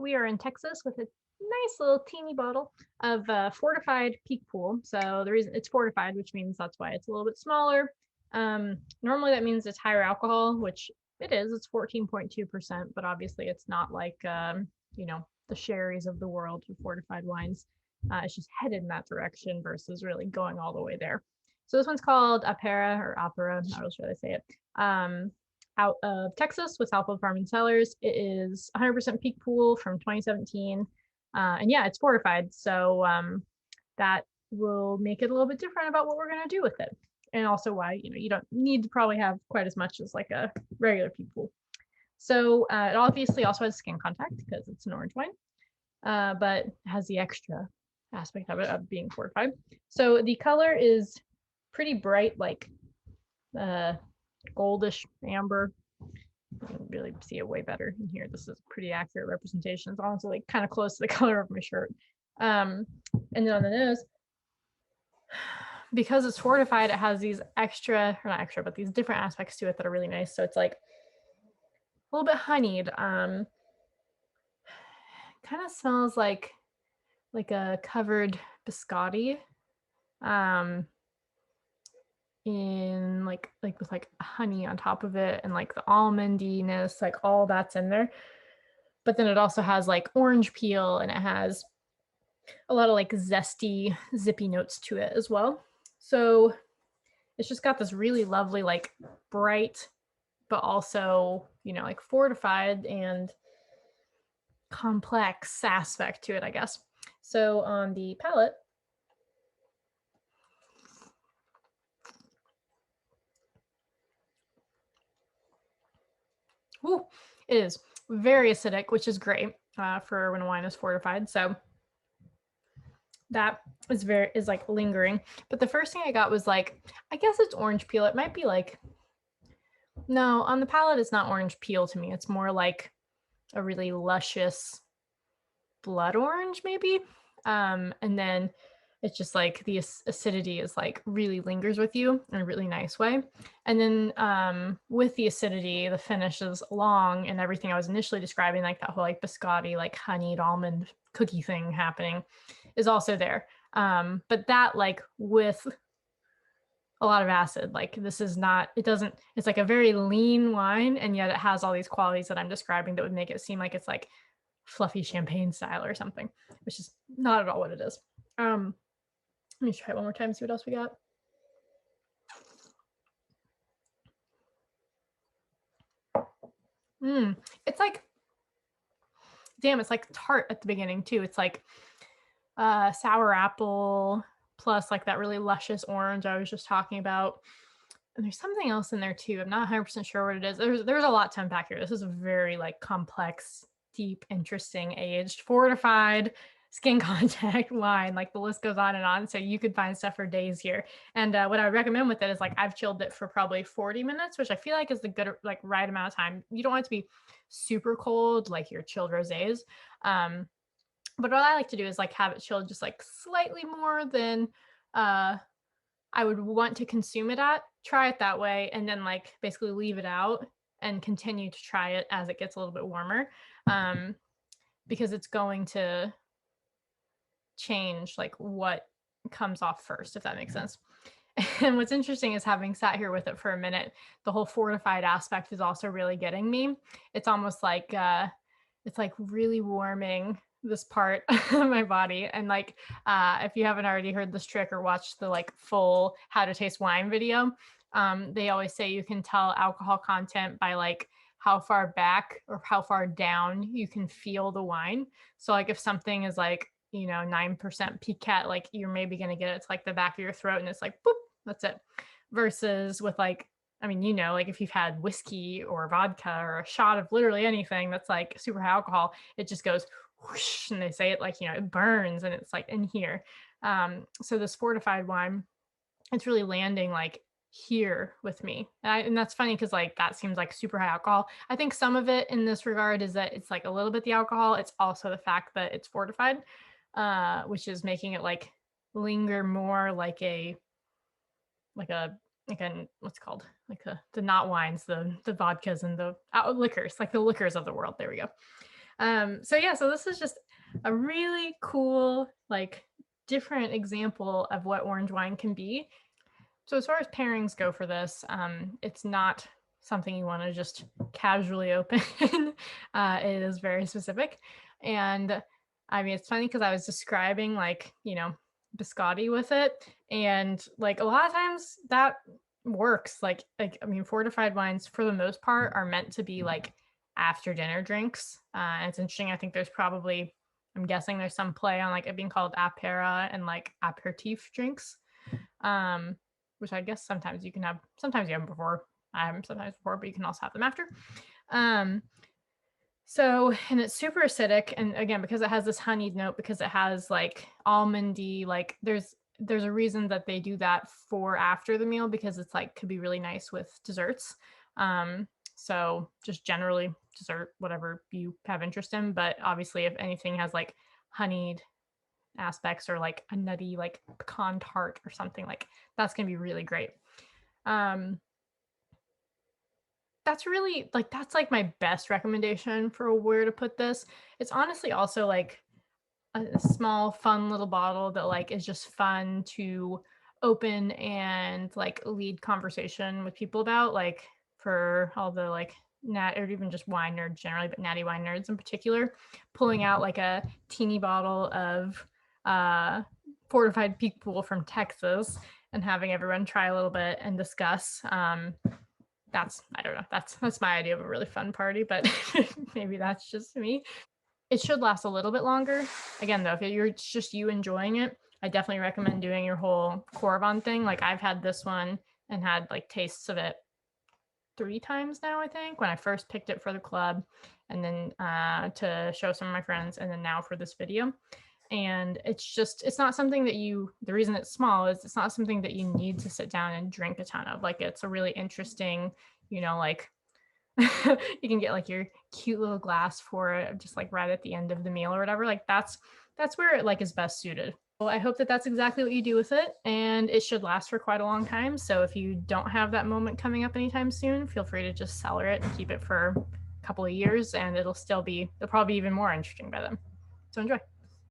We are in Texas with a nice little teeny bottle of fortified Picpoul. So the reason it's fortified, which means that's why it's a little bit smaller. Normally that means it's higher alcohol, which it is. It's 14.2%, but obviously it's not like the sherries of the world with fortified wines. It's just headed in that direction versus really going all the way there. So this one's called Apera or Apera, not really sure how to say it. Out of Texas with Southold Farm and Cellars. It is 100% Picpoul from 2017. And yeah, it's fortified. So that will make it a little bit different about what we're going to do with it. And also why, you don't need to probably have quite as much as like a regular Picpoul. So it obviously also has skin contact because it's an orange wine, but has the extra aspect of it of being fortified. So the color is pretty bright, like goldish amber. You can really see it way better in here. This is a pretty accurate representation. It's honestly like kind of close to the color of my shirt. And then on the nose, because it's fortified, it has these extra, or not extra, but these different aspects to it that are really nice. So it's like a little bit honeyed. Kind of smells like a covered biscotti. In like with like honey on top of it and like the almondiness, like all that's in there. But then it also has like orange peel and it has a lot of like zesty, zippy notes to it as well. So it's just got this really lovely, like bright, but also, like fortified and complex aspect to it, I guess. So on the palate, ooh, it is very acidic, which is great for when a wine is fortified. So that is like lingering. But the first thing I got was like, I guess it's orange peel. It might be like, no, on the palate, it's not orange peel to me. It's more like a really luscious blood orange, maybe. And then it's just like the acidity is like really lingers with you in a really nice way. And then with the acidity, the finish is long and everything I was initially describing, like that whole like biscotti, like honeyed almond cookie thing happening is also there. But that like with a lot of acid, like this is not, it's like a very lean wine and yet it has all these qualities that I'm describing that would make it seem like it's like fluffy champagne style or something, which is not at all what it is. Let me try it one more time, see what else we got. It's like, damn, it's like tart at the beginning too. It's like sour apple plus like that really luscious orange I was just talking about. And there's something else in there too. I'm not 100% sure what it is. There's a lot to unpack here. This is a very like complex, deep, interesting, aged, fortified, skin contact wine. Like the list goes on and on. So you could find stuff for days here. And what I would recommend with it is like I've chilled it for probably 40 minutes, which I feel like is the good like right amount of time. You don't want it to be super cold like your chilled rosés. But what I like to do is like have it chilled just like slightly more than I would want to consume it at, try it that way, and then like basically leave it out and continue to try it as it gets a little bit warmer, because it's going to change like what comes off first, if that makes sense. And what's interesting is having sat here with it for a minute, the whole fortified aspect is also really getting me. It's almost like it's like really warming this part of my body. And like if you haven't already heard this trick or watched the like full how to taste wine video, they always say you can tell alcohol content by like how far back or how far down you can feel the wine. So like if something is like 9% piquette, like you're maybe going to get it to like the back of your throat and it's like boop, that's it. Versus with like, I mean, like if you've had whiskey or vodka or a shot of literally anything that's like super high alcohol, it just goes whoosh, and they say it like, it burns and it's like in here. So this fortified wine, it's really landing like here with me. And that's funny because like that seems like super high alcohol. I think some of it in this regard is that it's like a little bit the alcohol. It's also the fact that it's fortified, which is making it like linger more like a what's it called, like the not wines, the vodkas and the liquors, like the liquors of the world. There we go. So yeah, so this is just a really cool, like different example of what orange wine can be. So as far as pairings go for this, it's not something you want to just casually open. It is very specific. And I mean, it's funny because I was describing like, biscotti with it. And like a lot of times that works. Like I mean, fortified wines for the most part are meant to be like after dinner drinks. And it's interesting. I think I'm guessing there's some play on like it being called Apera and like aperitif drinks. Um, which I guess sometimes you have them before, sometimes before, but you can also have them after. Um, and it's super acidic, and again, because it has this honeyed note, because it has like almondy, like there's a reason that they do that for after the meal because it's like could be really nice with desserts. Um, so just generally dessert, whatever you have interest in, but obviously if anything has like honeyed aspects or like a nutty like pecan tart or something, like that's gonna be really great. um that's like my best recommendation for where to put this. It's honestly also like a small fun little bottle that like is just fun to open and like lead conversation with people about, like for all the like nat or even just wine nerds generally, but natty wine nerds in particular, pulling out like a teeny bottle of uh fortified Picpoul from Texas and having everyone try a little bit and discuss. That's I don't know, that's my idea of a really fun party, but maybe that's just me. It should last a little bit longer. Again, though, if you're just you enjoying it, I definitely recommend doing your whole Corvan thing. Like I've had this one and had like tastes of it 3 times now, I think, when I first picked it for the club, and then to show some of my friends, and then now for this video. And it's not something that the reason it's small is it's not something that you need to sit down and drink a ton of. Like it's a really interesting, like you can get like your cute little glass for it just like right at the end of the meal or whatever. Like that's where it like is best suited. Well, I hope that that's exactly what you do with it, and it should last for quite a long time. So if you don't have that moment coming up anytime soon, feel free to just cellar it and keep it for a couple of years, and it'll probably be even more interesting by then. So enjoy.